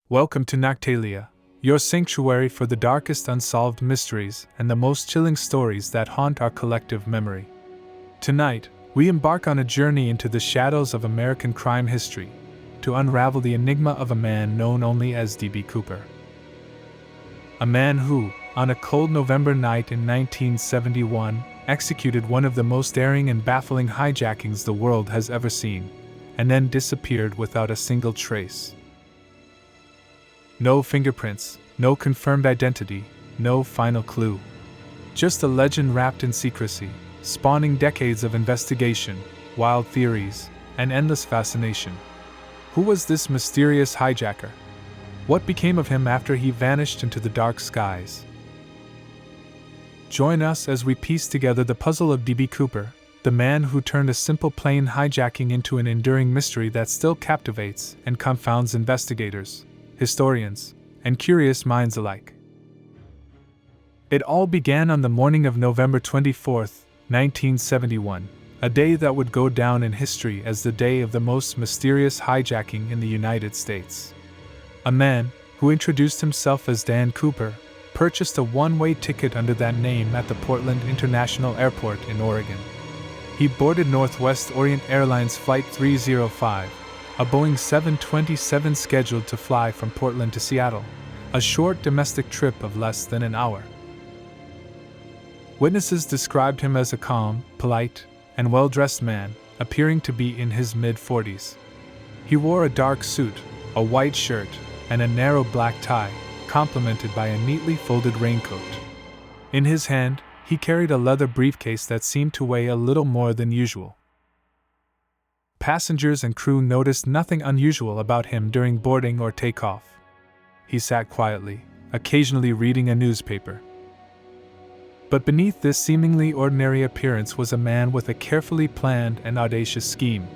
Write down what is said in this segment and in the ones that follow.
Welcome to Noctalia, your sanctuary for the darkest unsolved mysteries and the most chilling stories that haunt our collective memory. Tonight, we embark on a journey into the shadows of American crime history to unravel the enigma of a man known only as D.B. Cooper. A man who, on a cold November night in 1971, executed one of the most daring and baffling hijackings the world has ever seen, and then disappeared without a single trace. No fingerprints, no confirmed identity, no final clue. Just a legend wrapped in secrecy, spawning decades of investigation, wild theories, and endless fascination. Who was this mysterious hijacker? What became of him after he vanished into the dark skies? Join us as we piece together the puzzle of D.B. Cooper, the man who turned a simple plane hijacking into an enduring mystery that still captivates and confounds investigators, historians, and curious minds alike. It all began on the morning of November 24, 1971, a day that would go down in history as the day of the most mysterious hijacking in the United States. A man, who introduced himself as Dan Cooper, purchased a one-way ticket under that name at the Portland International Airport in Oregon. He boarded Northwest Orient Airlines Flight 305, a Boeing 727 scheduled to fly from Portland to Seattle, a short domestic trip of less than an hour. Witnesses described him as a calm, polite, and well-dressed man, appearing to be in his mid-40s. He wore a dark suit, a white shirt, and a narrow black tie, complemented by a neatly folded raincoat. In his hand, he carried a leather briefcase that seemed to weigh a little more than usual. Passengers and crew noticed nothing unusual about him during boarding or takeoff. He sat quietly, occasionally reading a newspaper. But beneath this seemingly ordinary appearance was a man with a carefully planned and audacious scheme.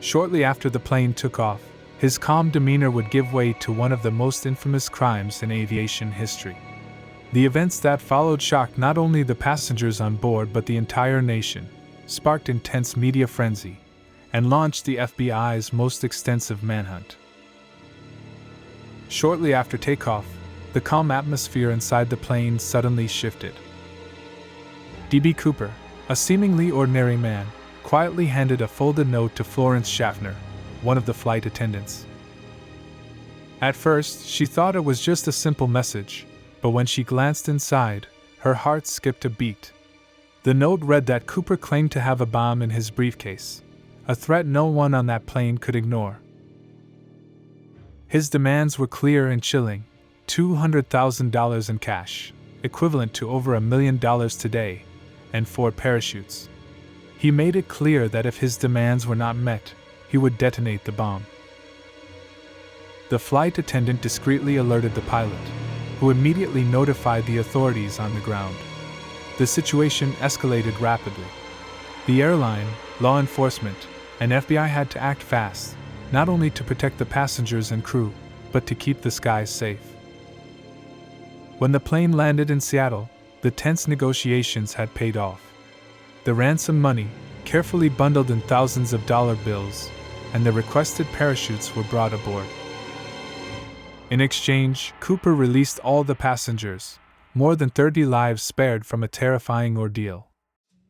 Shortly after the plane took off, his calm demeanor would give way to one of the most infamous crimes in aviation history. The events that followed shocked not only the passengers on board but the entire nation, sparked intense media frenzy, and launched the FBI's most extensive manhunt. Shortly after takeoff, the calm atmosphere inside the plane suddenly shifted. D.B. Cooper, a seemingly ordinary man, quietly handed a folded note to Florence Schaffner, one of the flight attendants. At first, she thought it was just a simple message, but when she glanced inside, her heart skipped a beat. The note read that Cooper claimed to have a bomb in his briefcase, a threat no one on that plane could ignore. His demands were clear and chilling: $200,000 in cash, equivalent to over $1 million today, and 4 parachutes. He made it clear that if his demands were not met, he would detonate the bomb. The flight attendant discreetly alerted the pilot, who immediately notified the authorities on the ground. The situation escalated rapidly. The airline, law enforcement, and FBI had to act fast, not only to protect the passengers and crew, but to keep the skies safe. When the plane landed in Seattle, the tense negotiations had paid off. The ransom money, carefully bundled in thousands of dollar bills, and the requested parachutes were brought aboard. In exchange, Cooper released all the passengers, more than 30 lives spared from a terrifying ordeal.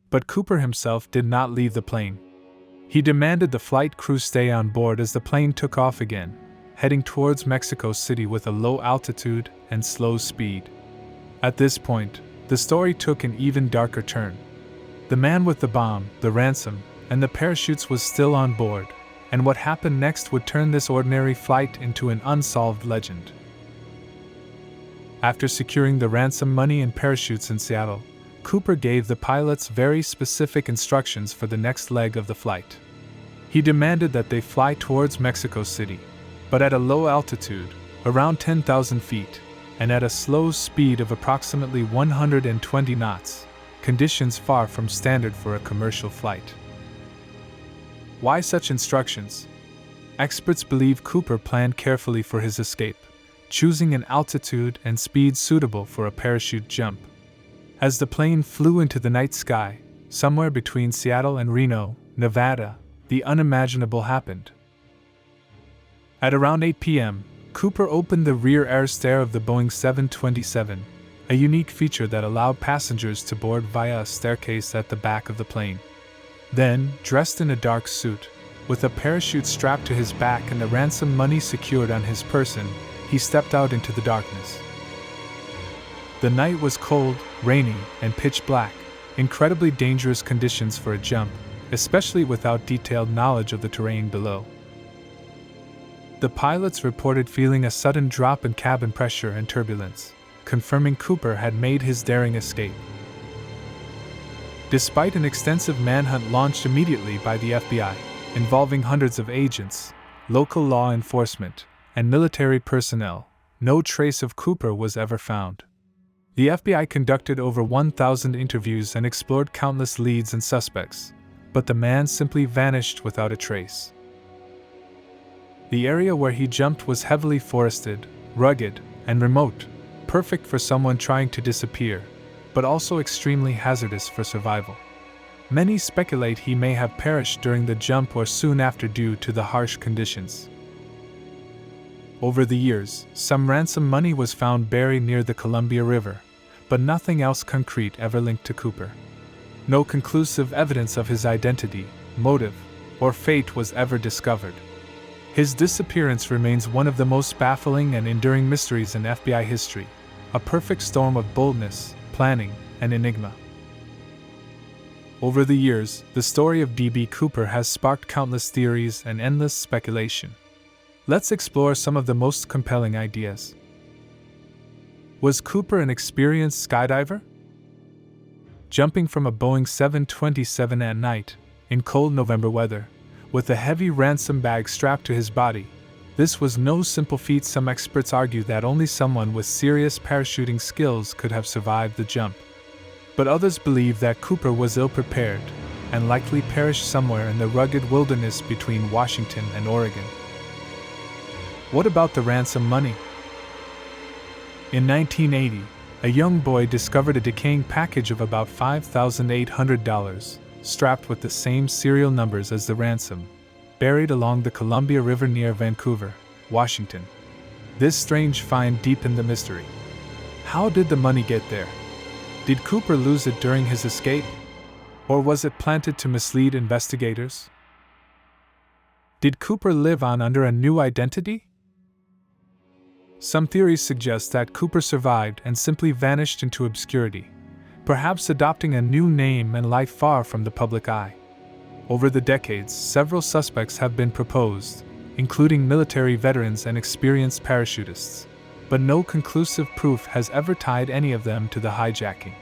But Cooper himself did not leave the plane. He demanded the flight crew stay on board as the plane took off again, heading towards Mexico City with a low altitude and slow speed. At this point, the story took an even darker turn. The man with the bomb, the ransom, and the parachutes was still on board, and what happened next would turn this ordinary flight into an unsolved legend. After securing the ransom money and parachutes in Seattle, Cooper gave the pilots very specific instructions for the next leg of the flight. He demanded that they fly towards Mexico City, but at a low altitude, around 10,000 feet, and at a slow speed of approximately 120 knots, conditions far from standard for a commercial flight. Why such instructions? Experts believe Cooper planned carefully for his escape, choosing an altitude and speed suitable for a parachute jump. As the plane flew into the night sky, somewhere between Seattle and Reno, Nevada, the unimaginable happened. At around 8 p.m., Cooper opened the rear air stair of the Boeing 727, a unique feature that allowed passengers to board via a staircase at the back of the plane. Then, dressed in a dark suit, with a parachute strapped to his back and the ransom money secured on his person, he stepped out into the darkness. The night was cold, rainy, and pitch black, incredibly dangerous conditions for a jump, especially without detailed knowledge of the terrain below. The pilots reported feeling a sudden drop in cabin pressure and turbulence, confirming Cooper had made his daring escape. Despite an extensive manhunt launched immediately by the FBI, involving hundreds of agents, local law enforcement, and military personnel, no trace of Cooper was ever found. The FBI conducted over 1,000 interviews and explored countless leads and suspects, but the man simply vanished without a trace. The area where he jumped was heavily forested, rugged, and remote, perfect for someone trying to disappear, but also extremely hazardous for survival. Many speculate he may have perished during the jump or soon after due to the harsh conditions. Over the years, some ransom money was found buried near the Columbia River, but nothing else concrete ever linked to Cooper. No conclusive evidence of his identity, motive, or fate was ever discovered. His disappearance remains one of the most baffling and enduring mysteries in FBI history, a perfect storm of boldness, planning, and enigma. Over the years, the story of D.B. Cooper has sparked countless theories and endless speculation. Let's explore some of the most compelling ideas. Was Cooper an experienced skydiver? Jumping from a Boeing 727 at night, in cold November weather, with a heavy ransom bag strapped to his body, this was no simple feat. Some experts argue that only someone with serious parachuting skills could have survived the jump. But others believe that Cooper was ill-prepared and likely perished somewhere in the rugged wilderness between Washington and Oregon. What about the ransom money? In 1980, a young boy discovered a decaying package of about $5,800, strapped with the same serial numbers as the ransom, buried along the Columbia River near Vancouver, Washington. This strange find deepened the mystery. How did the money get there? Did Cooper lose it during his escape? Or was it planted to mislead investigators? Did Cooper live on under a new identity? Some theories suggest that Cooper survived and simply vanished into obscurity, perhaps adopting a new name and life far from the public eye. Over the decades, several suspects have been proposed, including military veterans and experienced parachutists, but no conclusive proof has ever tied any of them to the hijacking.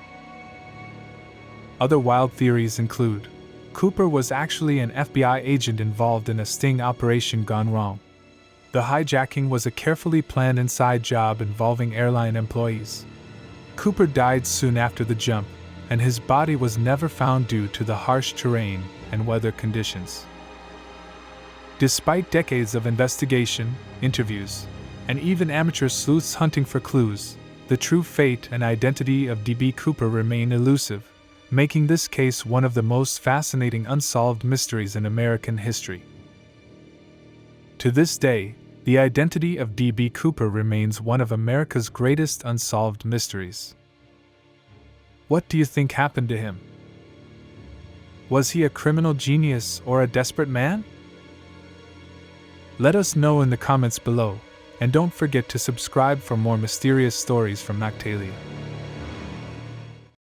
Other wild theories include: Cooper was actually an FBI agent involved in a sting operation gone wrong. The hijacking was a carefully planned inside job involving airline employees. Cooper died soon after the jump, and his body was never found due to the harsh terrain and weather conditions. Despite decades of investigation, interviews, and even amateur sleuths hunting for clues, the true fate and identity of D.B. Cooper remain elusive, making this case one of the most fascinating unsolved mysteries in American history. To this day, the identity of D.B. Cooper remains one of America's greatest unsolved mysteries. What do you think happened to him? Was he a criminal genius or a desperate man? Let us know in the comments below, and don't forget to subscribe for more mysterious stories from Noctalia.